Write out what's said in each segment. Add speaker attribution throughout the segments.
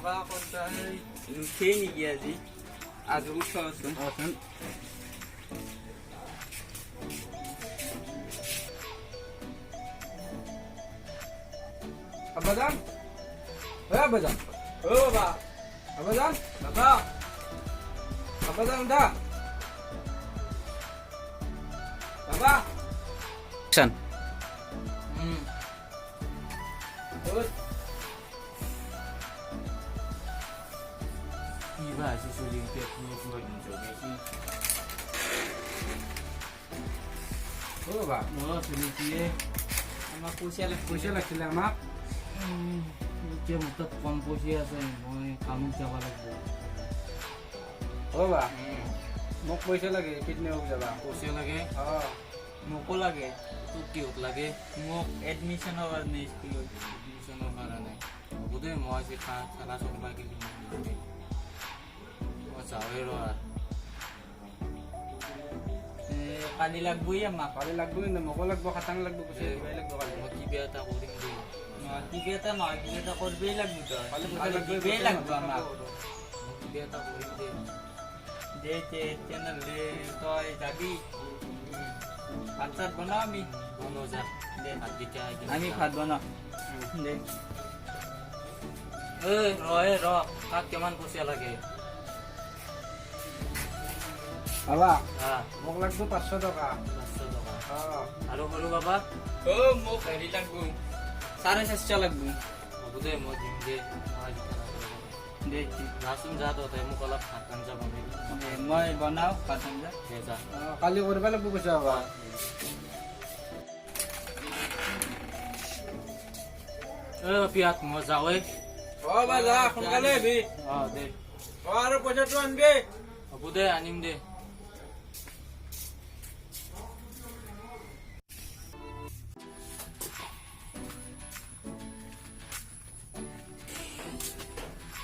Speaker 1: বাবা কোনটা খেয়ে নি গিয়ে আজি আজ উঠো আসুন আব্বাজান ও আব্বাজান ও বাবা আব্বাজান বাবা আব্বাজান দা বাবা
Speaker 2: Action.
Speaker 1: Good.
Speaker 3: Iba si suling tiap punya buat mencoba sih.
Speaker 1: Oh, Pak.
Speaker 3: Mula suling dia,
Speaker 1: Ama pusia লাগছিলে আমাক
Speaker 3: dia mutat komposi asa ini, kamu coba lagi.
Speaker 1: ও বা মোক পইচা লাগে কিডনি হক যাবা
Speaker 3: Posi lagi,
Speaker 1: অ মোকো লাগে
Speaker 3: tu kiut lagi.
Speaker 1: মোক এডমিশনৰ কাৰণে স্কুলত
Speaker 3: Misalnya mana nih? Aku tuh mau sih salah satu lagi di mana. Mau cawe loh.
Speaker 1: কালি লাগবই আমাক কালি লাগবো কিন্তু মোকো লাগবো খাটাং লাগবো পইচা দিবাই লাগবো কালি
Speaker 3: Mau kibiar tak uring deh.
Speaker 1: কিবা এটা নহয় কিবা এটা করবেই লাগবো তো
Speaker 3: কালি
Speaker 1: কালি দিবেই লাগবো আমাক
Speaker 3: Mau kibiar tak uring deh.
Speaker 1: দে চ্যানেল দে তই যাবি ভাত চাত বনাও আমি
Speaker 3: Bono za.
Speaker 1: দে
Speaker 3: Hati kaya.
Speaker 1: আমি ভাত বনাও দে
Speaker 3: র কাক কেমন পয়সা লাগে
Speaker 1: বাবা
Speaker 3: হ্যাঁ
Speaker 1: মোক লাগবো 500 টাকা
Speaker 3: 500 টাকা
Speaker 1: অ
Speaker 3: আৰু সৰু বাবা
Speaker 1: ও মোক হেৰি লাগবো 450 লাগবো
Speaker 3: হ'ব দে মই দিম দে
Speaker 1: দে
Speaker 3: যাচোন যা তহঁতে মোক অলপ ভাত আঞ্জা বনাই
Speaker 1: দে মই বনাও ভাত আঞ্জা
Speaker 3: দে যা
Speaker 1: কালি কৰিব লাগবো পইচা বাবা
Speaker 3: পিয়াত মই যাওঁৱে
Speaker 1: অ বা যা সোনকালে আহিবি
Speaker 3: দে
Speaker 1: অ আৰু পইচাটো আনবি
Speaker 3: হ'ব দে আনিম দে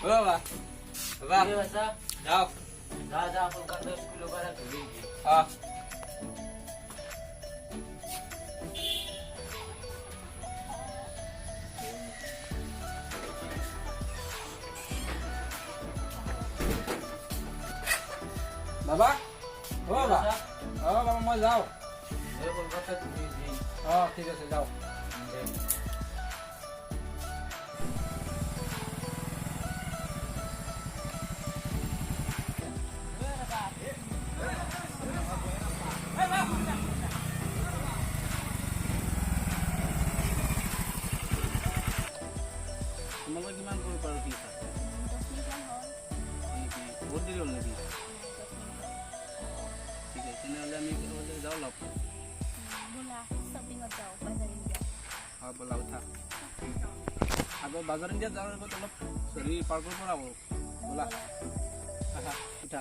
Speaker 1: ও বাবা বাবা
Speaker 3: যা
Speaker 1: যাও
Speaker 3: যা যা কলকাতা স্কুলৰ পৰা ঘূৰি
Speaker 1: অ বাবা ও বাবা ও বাবা মই যাও
Speaker 3: কলকাতা ঘূৰি
Speaker 1: অ ঠিক আছে যাও
Speaker 2: তোমালোকে কিমান কৰিব পাৰো কি বহুত দেৰি হ'ল নেকি ঠিক আছে তেনেহ'লে আমি যাওঁ লগ ব'লা উঠা আগত বাজাৰ ইণ্ডিয়াত যাওঁ আগত অলপ চৰি পাৰ্কৰ পৰা আহোঁ ব'লা আহা উঠা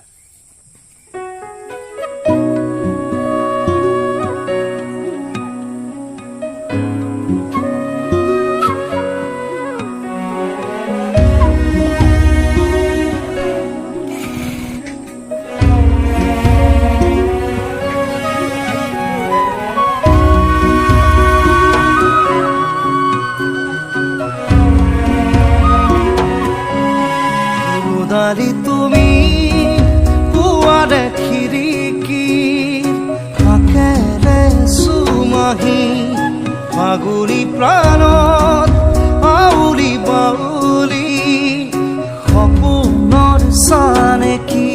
Speaker 4: তুমি পুৱাৰে খিৰিকী ফাকেৰে চুমাহি ফাগুৰি প্ৰাণত আউলি বাউলি সপোনৰ চানেকি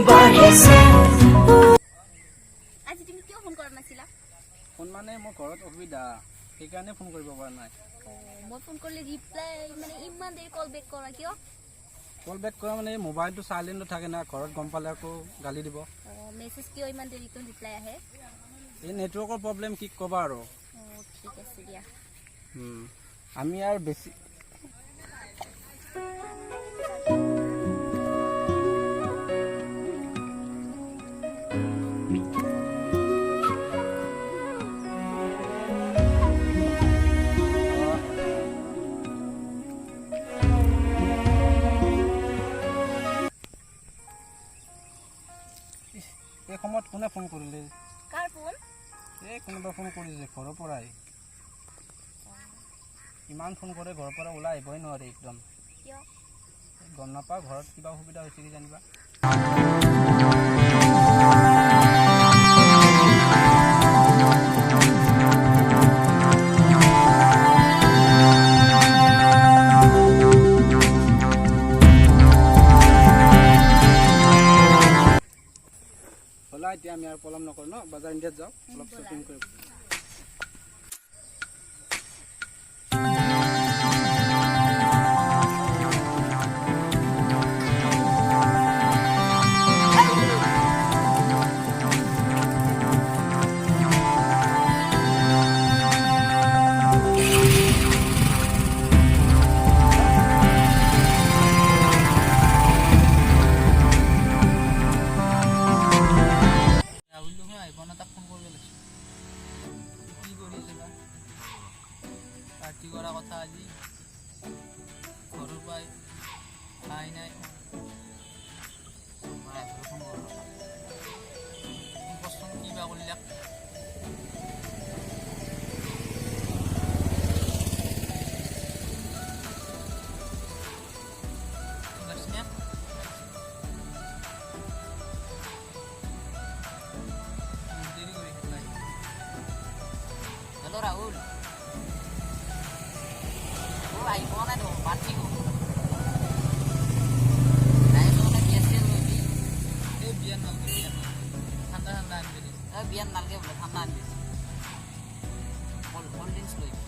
Speaker 4: বাঢ়িছে
Speaker 5: আজি তুমি কিয় ফোন কৰা নাছিলা
Speaker 2: ফোন মানে মোৰ ঘৰত অসুবিধা সেইকাৰণে ফোন কৰিব পৰা নাই
Speaker 5: মই ফোন কৰিলে ৰিপ্লাই মানে ইমান দেৰি কল বেক কৰা কিয়
Speaker 2: কল বেক কৰা মানে মোবাইলটো চাইলেণ্টত থাকে না ঘৰত গম পালে আকৌ গালি দিব
Speaker 5: মেছেজ কিয় ইমান দেৰিকৈ ৰিপ্লাই আহে
Speaker 2: এই নেটৱৰ্কৰ প্ৰব্লেম কি ক'বা আৰু
Speaker 5: ঠিক আছে দিয়া
Speaker 2: আমি আৰু বেছি এই সময়ত কোনে ফোন কৰিলে
Speaker 5: কাৰ ফোন
Speaker 2: এই কোনোবা ফোন কৰিছে ঘৰৰ পৰাই ইমান ফোন কৰে ঘৰৰ পৰা ওলাই আহিবই নোৱাৰে একদম
Speaker 5: কিয়
Speaker 2: গম নাপাওঁ ঘৰত কিবা অসুবিধা হৈছে কি জানিবা হ'লা এতিয়া আমি আৰু পলম নকৰোঁ ন বজাৰ ইণ্ডিয়াত যাওঁ অলপ শ্বপিং কৰিম
Speaker 1: ৰাহুল দেখোন আহিব না তাক ফোন কৰিব লাগিছিল কি কৰি আছে বা পাৰ্টি কৰা কথা আজি ঘৰৰ পৰাই খাই নাই ৰাহুলক ফোন কৰোঁ কচোন কি বা কৰিলাক লাগছিনে দেৰি কৰি নাই
Speaker 6: Hello Rahul. Oh, iPhone itu party ko. Nah, itu na biasa lagi.
Speaker 1: এই বিয়াৰ নালগে ঠাণ্ডা ঠাণ্ডা আনিবি
Speaker 6: Biar nalge boleh thandan bis. Cold drinks lagi.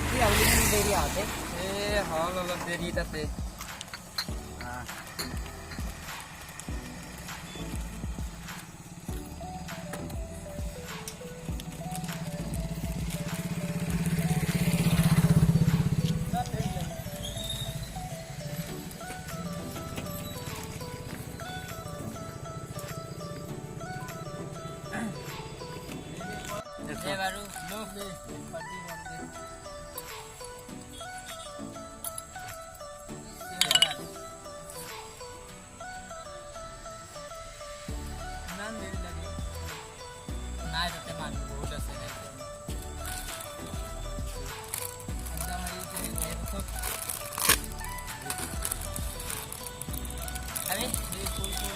Speaker 6: Ini Rahul ini dari apa?
Speaker 1: এই হল অলপ দেৰি তাতে
Speaker 6: Baru.
Speaker 1: পাৰ্টি কৰোঁ ইমান দেৰি লাগে
Speaker 6: Nah, itu teman. Udah sih.
Speaker 1: আড্ডা মাৰি দেৰি লাগে চব
Speaker 6: Habis?
Speaker 1: এই ফুল ফুল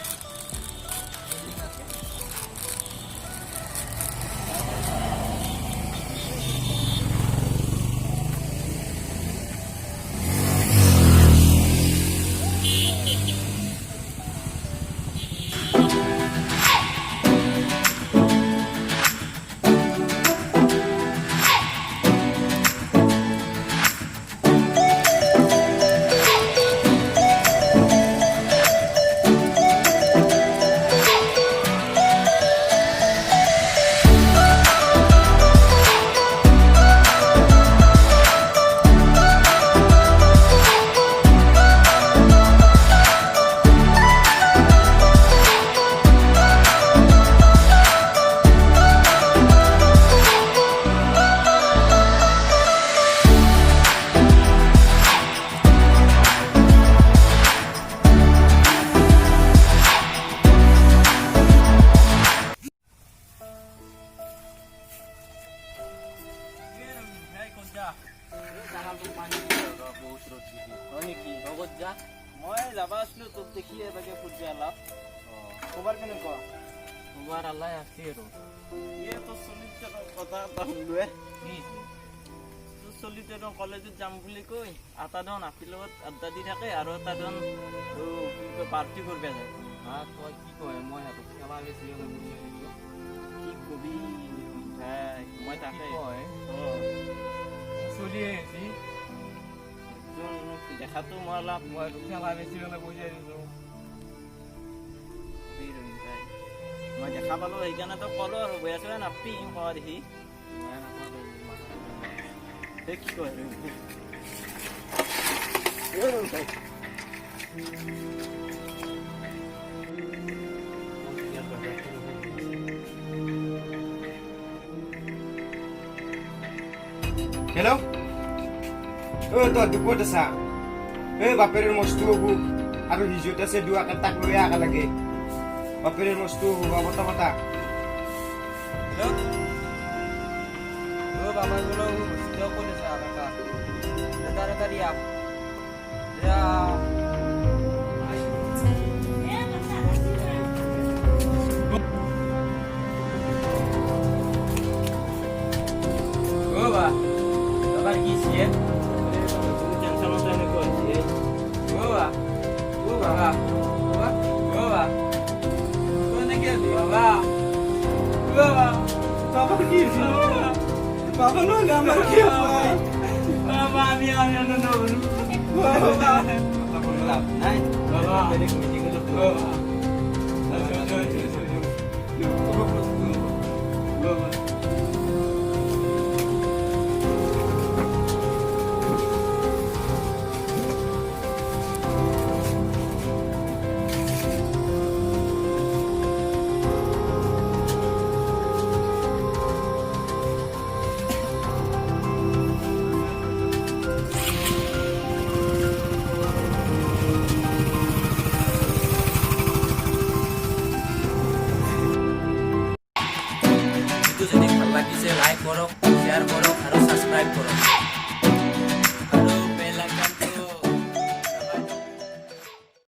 Speaker 1: বিল্ডিং আছে
Speaker 2: হয় নেকি
Speaker 6: Robot jak.
Speaker 2: মই যাবা আছিলোঁ তোক দেখি এবাকে ফুটবল অলপ খবৰ কেনেকুৱা
Speaker 6: Luar Allah ya siro.
Speaker 2: ইয়ে তোৰ চলিতে কথা এটা শুনোৱে তোৰ চলিতে কলেজত যাম বুলি কৈ এটা ধন আপিৰ লগত আড্ডা দি থাকে আৰু এটা ধন পাৰ্টি কৰিব যায়
Speaker 3: তই কি কয় মই সিহঁতক সেৱা বেছি
Speaker 2: কি কবি ভাই মই তাকে
Speaker 3: কয় চলি আহিছি
Speaker 2: দেখাতো মই অলপ
Speaker 3: মই তোক সেৱা বেছি হ'লে পইচা দিছোঁ
Speaker 2: মই দেখা পালোঁ সেইকাৰণেতো ক'লো আৰু গৈ আছোঁ নাপি কোৱা দেখি কি কয়
Speaker 7: হেল্ল' তই ক'ত আছা বাপেৰে মস্ত বুক আৰু হিজোত আছে দুৱাকে তাক লৈ আহা লাগে বাপের বস্তু বাবা মাতা
Speaker 2: ও বাবা গুলো স্লো করেছে আলাদা তাড়াতাড়ি আপ বাবা বাবার কি ছিল টেনশন মতো নে করছি বাবা বাবা বাবা বাবা কোনে গেলি বাবা বাবা বাবা কি ছিল বাবা নো আমার কি হয় বাবা আমি না বাবা
Speaker 7: তখন লাভ নাই
Speaker 2: বাবা
Speaker 7: ডাইরেক্ট মিটিং হলো
Speaker 2: বাবা বাবা
Speaker 6: যদি ভাল লাগিছে লাইক কৰক শ্বেয়াৰ কৰক আৰু ছাবস্ক্ৰাইব কৰক